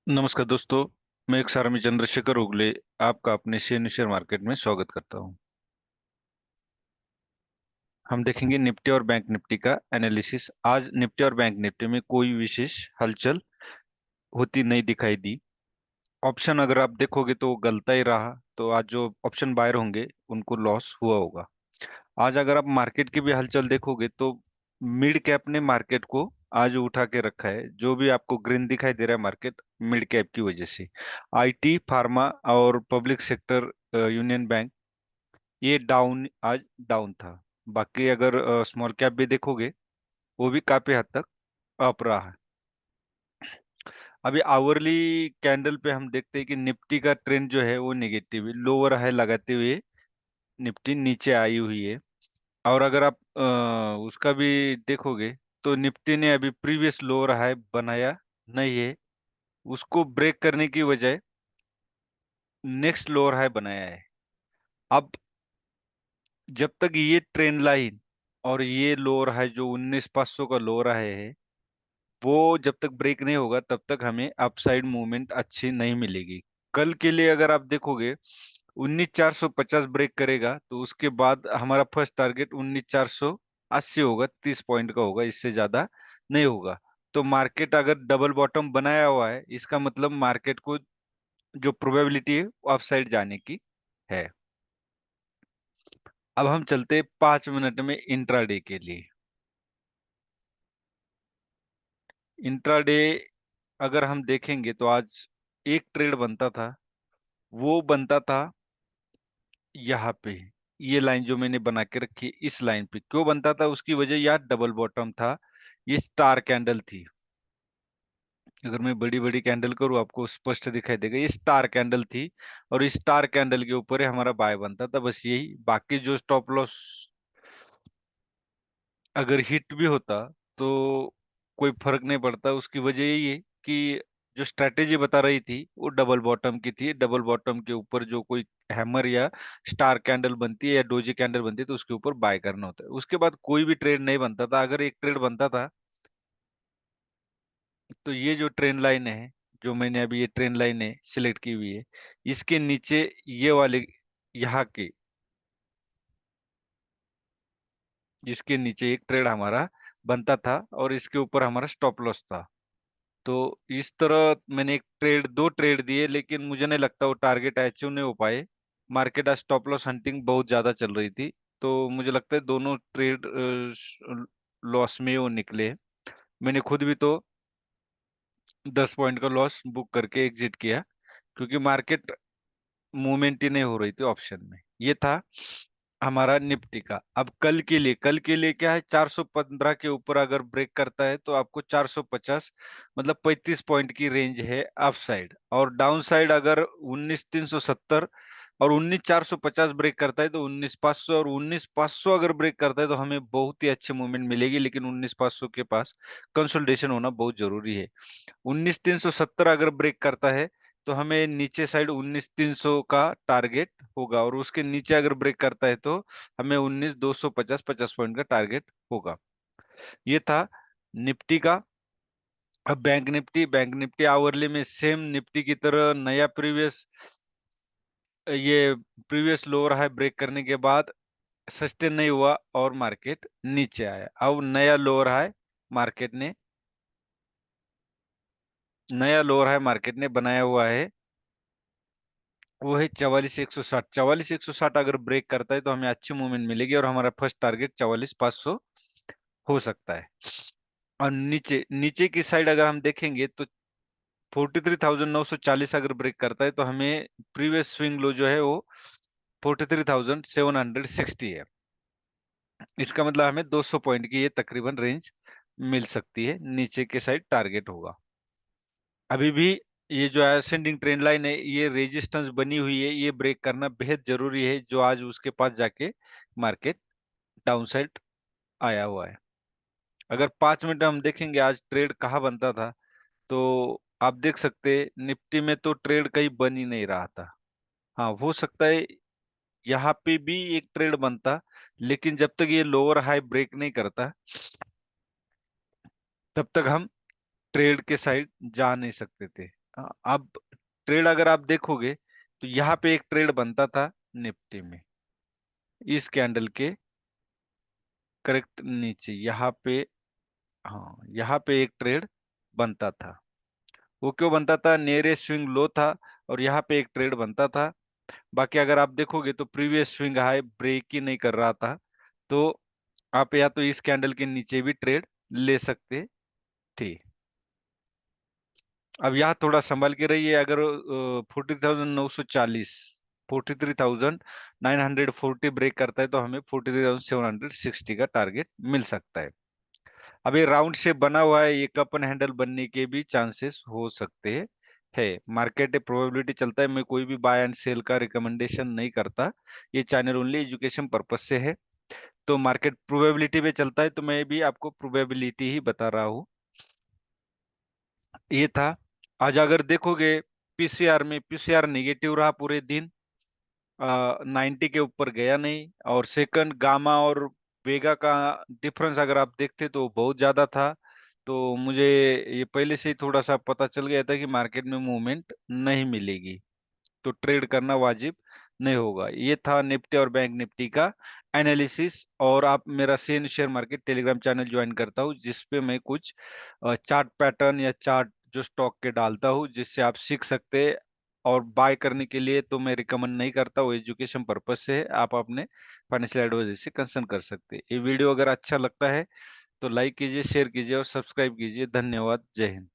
नमस्कार दोस्तों। मैं एक सारमी चंद्रशेखर उगले आपका अपने शेयर मार्केट में स्वागत करता हूं। हम देखेंगे निफ्टी और बैंक निफ्टी का एनालिसिस। आज निफ्टी और बैंक निफ्टी में कोई विशेष हलचल होती नहीं दिखाई दी। ऑप्शन अगर आप देखोगे तो गलता ही रहा, तो आज जो ऑप्शन बायर होंगे उनको लॉस हुआ होगा। आज अगर आप मार्केट की भी हलचल देखोगे तो मिड कैप ने मार्केट को आज उठा के रखा है। जो भी आपको ग्रीन दिखाई दे रहा है मार्केट, मिड कैप की वजह से। आईटी, फार्मा और पब्लिक सेक्टर, यूनियन बैंक, ये डाउन, आज डाउन था। बाकी अगर स्मॉल कैप भी देखोगे वो भी काफी हद तक अप रहा है। अभी आवरली कैंडल पे हम देखते हैं कि निफ्टी का ट्रेंड जो है वो नेगेटिव है, लोअर हाई लगाते हुए निफ्टी नीचे आई हुई है। और अगर आप उसका भी देखोगे तो निफ्टी ने अभी प्रीवियस लोअर हाई बनाया नहीं है, उसको ब्रेक करने की बजाय नेक्स्ट लोअर हाई बनाया है। अब जब तक ये ट्रेंड लाइन और ये लोअर हाई जो 19,500 का लोअर हाई है वो जब तक ब्रेक नहीं होगा तब तक हमें अपसाइड मूवमेंट अच्छी नहीं मिलेगी। कल के लिए अगर आप देखोगे 19,450 ब्रेक करेगा तो उसके बाद हमारा फर्स्ट टारगेट 19,480 होगा, 30 पॉइंट का होगा, इससे ज्यादा नहीं होगा। तो मार्केट अगर डबल बॉटम बनाया हुआ है इसका मतलब मार्केट को जो प्रोबेबिलिटी है वो अपसाइड जाने की है। अब हम चलते 5 मिनट में इंट्राडे के लिए। इंट्राडे अगर हम देखेंगे तो आज एक ट्रेड बनता था, वो बनता था यहाँ पे। ये लाइन जो मैंने बना के रखी, इस लाइन पे क्यों बनता था उसकी वजह, यार डबल बॉटम था, ये स्टार कैंडल थी। अगर मैं बड़ी बड़ी कैंडल करूँ आपको स्पष्ट दिखाई देगा, ये स्टार कैंडल थी। और इस स्टार कैंडल के ऊपर ही हमारा बाय बनता था, बस यही। बाकी जो स्टॉप लॉस अगर हिट भी होता तो कोई फर्क नहीं पड़ता। उसकी वजह यही है कि जो स्ट्रैटेजी बता रही थी वो डबल बॉटम की थी। डबल बॉटम के ऊपर जो कोई हैमर या स्टार कैंडल बनती है या डोजी कैंडल बनती है तो उसके ऊपर बाय करना होता है। उसके बाद कोई भी ट्रेड नहीं बनता था। अगर एक ट्रेड बनता था तो ये जो ट्रेंड लाइन है, जो मैंने अभी ये ट्रेंड लाइन है सिलेक्ट की हुई है, इसके नीचे ये वाले, यहाँ के, जिसके नीचे एक ट्रेड हमारा बनता था और इसके ऊपर हमारा स्टॉप लॉस था। तो इस तरह मैंने एक ट्रेड, दो ट्रेड दिए, लेकिन मुझे नहीं लगता वो टारगेट अचीव नहीं हो पाए। मार्केट आज स्टॉप लॉस हंटिंग बहुत ज्यादा चल रही थी, तो मुझे लगता है दोनों ट्रेड लॉस में वो निकले। मैंने खुद भी तो 10 पॉइंट का लॉस बुक करके एग्जिट किया, क्योंकि मार्केट मूवमेंट ही नहीं हो रही थी ऑप्शन में। ये था हमारा निफ्टी का। अब कल के लिए क्या है, 415 के ऊपर अगर ब्रेक करता है तो आपको 450, मतलब 35 पॉइंट की रेंज है अप साइड। और डाउन साइड अगर 19,370 और 19,450 ब्रेक करता है तो 19,500, और 19,500 अगर ब्रेक करता है तो हमें बहुत ही अच्छी मूवमेंट मिलेगी। लेकिन 19,500 के पास कंसोलिडेशन होना बहुत जरूरी है। 19,370 अगर ब्रेक करता है तो हमें नीचे साइड 19,300 का टारगेट होगा, और उसके नीचे अगर ब्रेक करता है तो हमें 19,250, 50 पॉइंट का टारगेट होगा। ये था निफ्टी का। अब बैंक निफ्टी आवरली में सेम निफ्टी की तरह नया ये प्रीवियस लोअर हाई ब्रेक करने के बाद सस्टेन नहीं हुआ और मार्केट नीचे आया। अब नया लोअर हाई मार्केट ने बनाया हुआ है, वो है 44,160। 44,160 अगर ब्रेक करता है तो हमें अच्छी मूवमेंट मिलेगी और हमारा फर्स्ट टारगेट 44,500 हो सकता है। और नीचे नीचे की साइड अगर हम देखेंगे तो 43,940 अगर ब्रेक करता है तो हमें प्रीवियस स्विंग लो जो है वो 43,760 है। इसका मतलब हमें 200 पॉइंट की ये तकरीबन रेंज मिल सकती है, नीचे के साइड टारगेट होगा। अभी भी ये जो असेंडिंग ट्रेंड लाइन है, ये रेजिस्टेंस बनी हुई है, ये ब्रेक करना बेहद जरूरी है, जो आज उसके पास जाके मार्केट डाउन साइड आया हुआ है। अगर 5 मिनट हम देखेंगे आज ट्रेड कहाँ बनता था, तो आप देख सकते हैं निफ्टी में तो ट्रेड कहीं बन ही नहीं रहा था। हाँ, हो सकता है यहाँ पे भी एक ट्रेड बनता, लेकिन जब तक ये लोअर हाई ब्रेक नहीं करता तब तक हम ट्रेड के साइड जा नहीं सकते थे। अब ट्रेड अगर आप देखोगे तो यहाँ पे एक ट्रेड बनता था निफ्टी में, इस कैंडल के करेक्ट नीचे यहाँ पे। हाँ, यहाँ पे एक ट्रेड बनता था। वो क्यों बनता था? नियरेस्ट स्विंग लो था और यहाँ पे एक ट्रेड बनता था। बाकी अगर आप देखोगे तो प्रीवियस स्विंग हाई ब्रेक ही नहीं कर रहा था, तो आप या तो इस कैंडल के नीचे भी ट्रेड ले सकते थे। अब यहाँ थोड़ा संभल के रहिए। अगर 40,940, 43,940 ब्रेक करता है तो हमें 43,760 का टारगेट मिल सकता है। अब ये राउंड शेप बना हुआ है, ये कप एंड हैंडल बनने के भी चांसेस हो सकते हैं। है, मार्केट प्रोबेबिलिटी चलता है। मैं कोई भी बाय एंड सेल का रिकमेंडेशन नहीं करता, ये चैनल ओनली एजुकेशन पर्पज से है। तो मार्केट प्रोबेबिलिटी पे चलता है, तो मैं भी आपको प्रोबेबिलिटी ही बता रहा हूँ। ये था। आज अगर देखोगे पीसीआर में, पीसीआर निगेटिव रहा पूरे दिन, 90 के ऊपर गया नहीं। और सेकंड, गामा और वेगा का डिफरेंस अगर आप देखते तो बहुत ज्यादा था। तो मुझे ये पहले से ही थोड़ा सा पता चल गया था कि मार्केट में मूवमेंट नहीं मिलेगी, तो ट्रेड करना वाजिब नहीं होगा। ये था निफ्टी और बैंक निफ्टी का एनालिसिस। और आप मेरा Sen share market Telegram channel join करता हूँ, जिसपे मैं कुछ चार्ट पैटर्न या चार्ट जो स्टॉक के डालता हूँ, जिससे आप सीख सकते हैं। और बाय करने के लिए तो मैं रिकमेंड नहीं करता, वो एजुकेशन पर्पज से है। आप अपने फाइनेंशियल एडवाइजर से कंसर्न कर सकते हैं। ये वीडियो अगर अच्छा लगता है तो लाइक कीजिए, शेयर कीजिए और सब्सक्राइब कीजिए। धन्यवाद। जय हिंद।